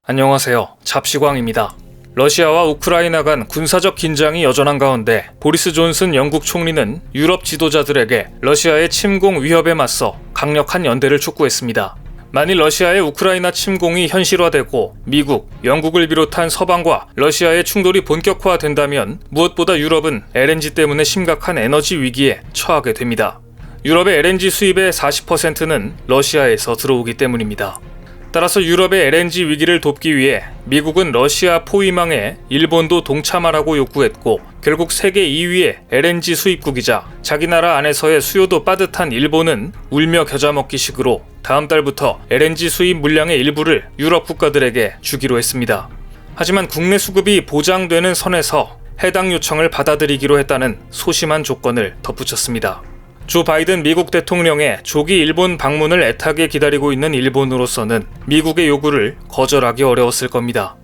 안녕하세요. 잡시광입니다. 러시아와 우크라이나 간 군사적 긴장이 여전한 가운데 보리스 존슨 영국 총리는 유럽 지도자들에게 러시아의 침공 위협에 맞서 강력한 연대를 촉구했습니다. 만일 러시아의 우크라이나 침공이 현실화되고 미국, 영국을 비롯한 서방과 러시아의 충돌이 본격화된다면 무엇보다 유럽은 LNG 때문에 심각한 에너지 위기에 처하게 됩니다. 유럽의 LNG 수입의 40%는 러시아에서 들어오기 때문입니다. 따라서 유럽의 LNG 위기를 돕기 위해 미국은 러시아 포위망에 일본도 동참하라고 요구했고 결국 세계 2위의 LNG 수입국이자 자기 나라 안에서의 수요도 빠듯한 일본은 울며 겨자 먹기식으로 다음 달부터 LNG 수입 물량의 일부를 유럽 국가들에게 주기로 했습니다. 하지만 국내 수급이 보장되는 선에서 해당 요청을 받아들이기로 했다는 소심한 조건을 덧붙였습니다. 조 바이든 미국 대통령의 조기 일본 방문을 애타게 기다리고 있는 일본으로서는 미국의 요구를 거절하기 어려웠을 겁니다.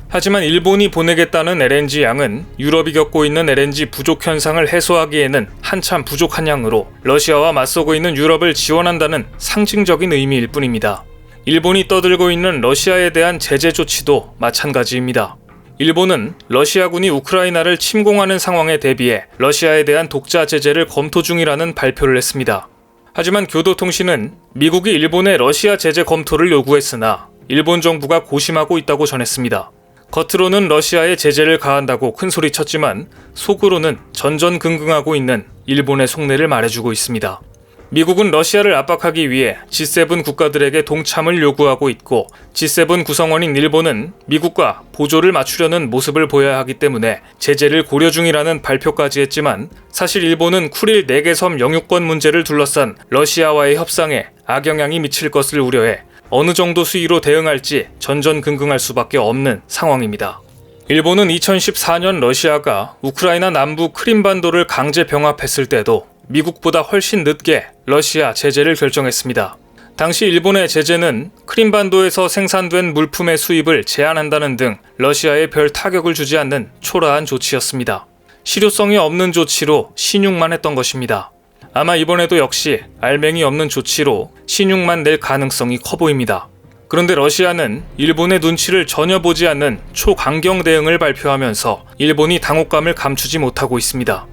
하지만 일본이 보내겠다는 LNG 양은 유럽이 겪고 있는 LNG 부족 현상을 해소하기에는 한참 부족한 양으로 러시아와 맞서고 있는 유럽을 지원한다는 상징적인 의미일 뿐입니다. 일본이 떠들고 있는 러시아에 대한 제재 조치도 마찬가지입니다. 일본은 러시아군이 우크라이나를 침공하는 상황에 대비해 러시아에 대한 독자 제재를 검토 중이라는 발표를 했습니다. 하지만 교도통신은 미국이 일본의 러시아 제재 검토를 요구했으나 일본 정부가 고심하고 있다고 전했습니다. 겉으로는 러시아에 제재를 가한다고 큰소리쳤지만 속으로는 전전긍긍하고 있는 일본의 속내를 말해주고 있습니다. 미국은 러시아를 압박하기 위해 G7 국가들에게 동참을 요구하고 있고 G7 구성원인 일본은 미국과 보조를 맞추려는 모습을 보여야 하기 때문에 제재를 고려 중이라는 발표까지 했지만 사실 일본은 쿠릴 4개 섬 영유권 문제를 둘러싼 러시아와의 협상에 악영향이 미칠 것을 우려해 어느 정도 수위로 대응할지 전전긍긍할 수밖에 없는 상황입니다. 일본은 2014년 러시아가 우크라이나 남부 크림반도를 강제 병합했을 때도 미국보다 훨씬 늦게 러시아 제재를 결정했습니다. 당시 일본의 제재는 크림반도에서 생산된 물품의 수입을 제한한다는 등 러시아에 별 타격을 주지 않는 초라한 조치였습니다. 실효성이 없는 조치로 신용만 했던 것입니다. 아마 이번에도 역시 알맹이 없는 조치로 신용만 낼 가능성이 커 보입니다. 그런데 러시아는 일본의 눈치를 전혀 보지 않는 초강경 대응을 발표하면서 일본이 당혹감을 감추지 못하고 있습니다.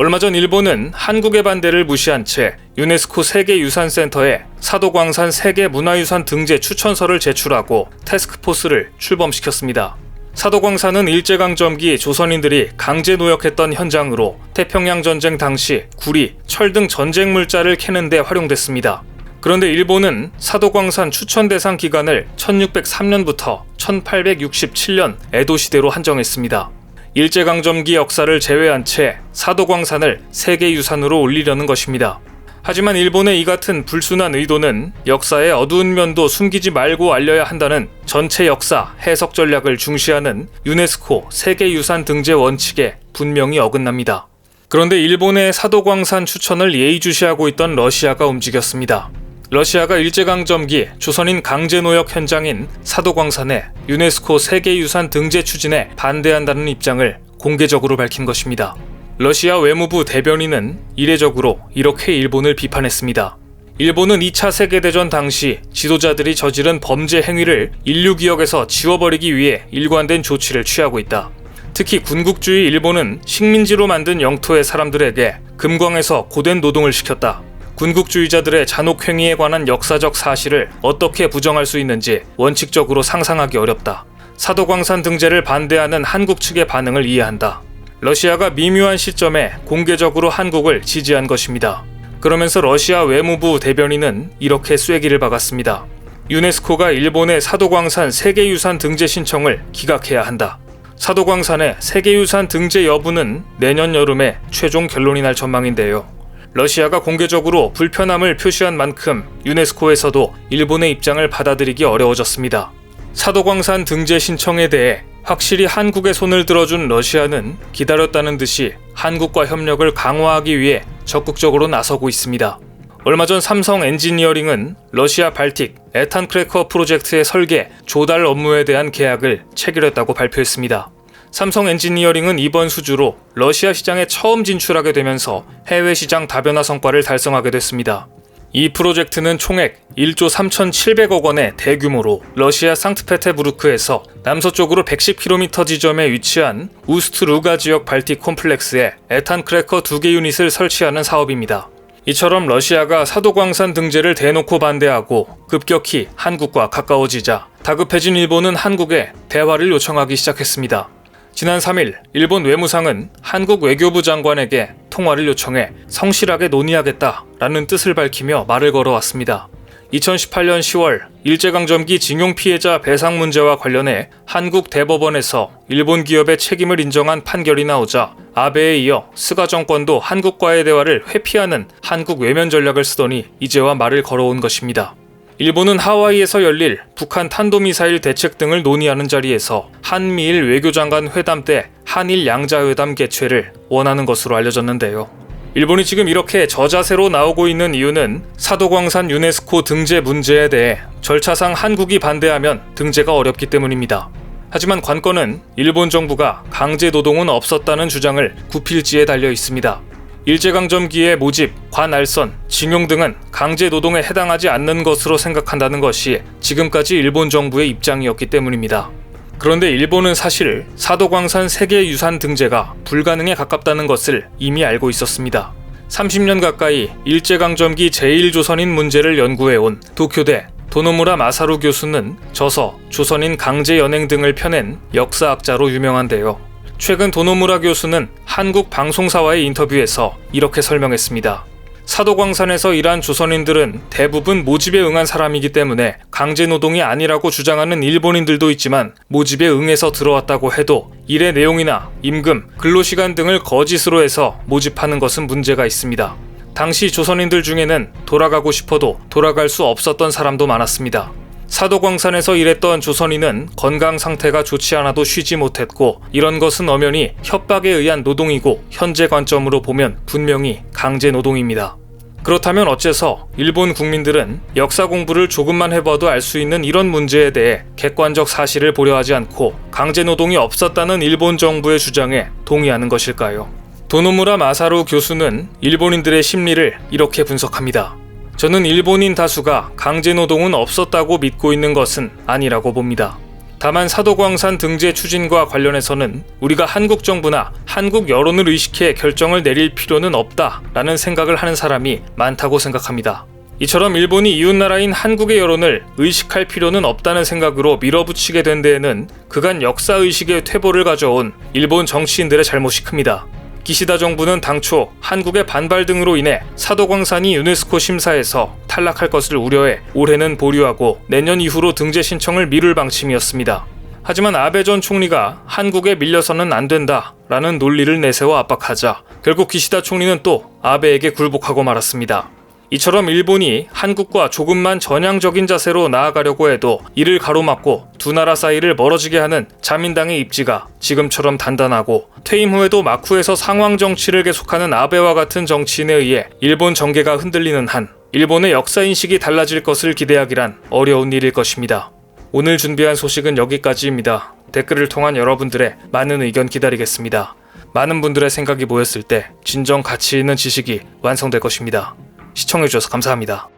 얼마 전 일본은 한국의 반대를 무시한 채 유네스코 세계유산센터에 사도광산 세계문화유산 등재 추천서를 제출하고 태스크포스를 출범시켰습니다. 사도광산은 일제강점기 조선인들이 강제 노역했던 현장으로 태평양 전쟁 당시 구리, 철 등 전쟁 물자를 캐는 데 활용됐습니다. 그런데 일본은 사도광산 추천 대상 기간을 1603년부터 1867년 에도 시대로 한정했습니다. 일제강점기 역사를 제외한 채 사도광산을 세계유산으로 올리려는 것입니다. 하지만 일본의 이 같은 불순한 의도는 역사의 어두운 면도 숨기지 말고 알려야 한다는 전체 역사 해석 전략을 중시하는 유네스코 세계유산 등재 원칙에 분명히 어긋납니다. 그런데 일본의 사도광산 추천을 예의주시하고 있던 러시아가 움직였습니다. 러시아가 일제강점기 조선인 강제노역 현장인 사도광산에 유네스코 세계유산 등재 추진에 반대한다는 입장을 공개적으로 밝힌 것입니다. 러시아 외무부 대변인은 이례적으로 이렇게 일본을 비판했습니다. 일본은 2차 세계대전 당시 지도자들이 저지른 범죄 행위를 인류 기억에서 지워버리기 위해 일관된 조치를 취하고 있다. 특히 군국주의 일본은 식민지로 만든 영토의 사람들에게 금광에서 고된 노동을 시켰다. 군국주의자들의 잔혹행위에 관한 역사적 사실을 어떻게 부정할 수 있는지 원칙적으로 상상하기 어렵다. 사도광산 등재를 반대하는 한국 측의 반응을 이해한다. 러시아가 미묘한 시점에 공개적으로 한국을 지지한 것입니다. 그러면서 러시아 외무부 대변인은 이렇게 쐐기를 박았습니다. 유네스코가 일본의 사도광산 세계유산 등재 신청을 기각해야 한다. 사도광산의 세계유산 등재 여부는 내년 여름에 최종 결론이 날 전망인데요. 러시아가 공개적으로 불편함을 표시한 만큼 유네스코에서도 일본의 입장을 받아들이기 어려워졌습니다. 사도광산 등재 신청에 대해 확실히 한국의 손을 들어준 러시아는 기다렸다는 듯이 한국과 협력을 강화하기 위해 적극적으로 나서고 있습니다. 얼마 전 삼성 엔지니어링은 러시아 발틱 에탄 크래커 프로젝트의 설계, 조달 업무에 대한 계약을 체결했다고 발표했습니다. 삼성 엔지니어링은 이번 수주로 러시아 시장에 처음 진출하게 되면서 해외 시장 다변화 성과를 달성하게 됐습니다. 이 프로젝트는 총액 1조 3,700억 원의 대규모로 러시아 상트페테부르크에서 남서쪽으로 110km 지점에 위치한 우스트루가 지역 발틱 콤플렉스에 에탄 크래커 2개 유닛을 설치하는 사업입니다. 이처럼 러시아가 사도광산 등재를 대놓고 반대하고 급격히 한국과 가까워지자 다급해진 일본은 한국에 대화를 요청하기 시작했습니다. 지난 3일 일본 외무상은 한국 외교부 장관에게 통화를 요청해 성실하게 논의하겠다라는 뜻을 밝히며 말을 걸어왔습니다. 2018년 10월 일제강점기 징용 피해자 배상 문제와 관련해 한국 대법원에서 일본 기업의 책임을 인정한 판결이 나오자 아베에 이어 스가 정권도 한국과의 대화를 회피하는 한국 외면 전략을 쓰더니 이제와 말을 걸어온 것입니다. 일본은 하와이에서 열릴 북한 탄도미사일 대책 등을 논의하는 자리에서 한미일 외교장관 회담 때 한일 양자회담 개최를 원하는 것으로 알려졌는데요. 일본이 지금 이렇게 저자세로 나오고 있는 이유는 사도광산 유네스코 등재 문제에 대해 절차상 한국이 반대하면 등재가 어렵기 때문입니다. 하지만 관건은 일본 정부가 강제 노동은 없었다는 주장을 구필지에 달려 있습니다. 일제강점기의 모집, 관알선, 징용 등은 강제 노동에 해당하지 않는 것으로 생각한다는 것이 지금까지 일본 정부의 입장이었기 때문입니다. 그런데 일본은 사실 사도광산 세계유산 등재가 불가능에 가깝다는 것을 이미 알고 있었습니다. 30년 가까이 일제강점기 제1조선인 문제를 연구해온 도쿄대 도노무라 마사루 교수는 저서 조선인 강제연행 등을 펴낸 역사학자로 유명한데요. 최근 도노무라 교수는 한국 방송사와의 인터뷰에서 이렇게 설명했습니다. 사도광산에서 일한 조선인들은 대부분 모집에 응한 사람이기 때문에 강제노동이 아니라고 주장하는 일본인들도 있지만 모집에 응해서 들어왔다고 해도 일의 내용이나 임금, 근로시간 등을 거짓으로 해서 모집하는 것은 문제가 있습니다. 당시 조선인들 중에는 돌아가고 싶어도 돌아갈 수 없었던 사람도 많았습니다. 사도광산에서 일했던 조선인은 건강 상태가 좋지 않아도 쉬지 못했고 이런 것은 엄연히 협박에 의한 노동이고 현재 관점으로 보면 분명히 강제 노동입니다. 그렇다면 어째서 일본 국민들은 역사 공부를 조금만 해봐도 알 수 있는 이런 문제에 대해 객관적 사실을 보려하지 않고 강제 노동이 없었다는 일본 정부의 주장에 동의하는 것일까요? 도노무라 마사루 교수는 일본인들의 심리를 이렇게 분석합니다. 저는 일본인 다수가 강제노동은 없었다고 믿고 있는 것은 아니라고 봅니다. 다만 사도광산 등재 추진과 관련해서는 우리가 한국 정부나 한국 여론을 의식해 결정을 내릴 필요는 없다라는 생각을 하는 사람이 많다고 생각합니다. 이처럼 일본이 이웃나라인 한국의 여론을 의식할 필요는 없다는 생각으로 밀어붙이게 된 데에는 그간 역사의식의 퇴보를 가져온 일본 정치인들의 잘못이 큽니다. 기시다 정부는 당초 한국의 반발 등으로 인해 사도광산이 유네스코 심사에서 탈락할 것을 우려해 올해는 보류하고 내년 이후로 등재 신청을 미룰 방침이었습니다. 하지만 아베 전 총리가 한국에 밀려서는 안 된다라는 논리를 내세워 압박하자 결국 기시다 총리는 또 아베에게 굴복하고 말았습니다. 이처럼 일본이 한국과 조금만 전향적인 자세로 나아가려고 해도 이를 가로막고 두 나라 사이를 멀어지게 하는 자민당의 입지가 지금처럼 단단하고 퇴임 후에도 마쿠에서 상황 정치를 계속하는 아베와 같은 정치인에 의해 일본 정계가 흔들리는 한 일본의 역사인식이 달라질 것을 기대하기란 어려운 일일 것입니다. 오늘 준비한 소식은 여기까지입니다. 댓글을 통한 여러분들의 많은 의견 기다리겠습니다. 많은 분들의 생각이 모였을 때 진정 가치 있는 지식이 완성될 것입니다. 시청해주셔서 감사합니다.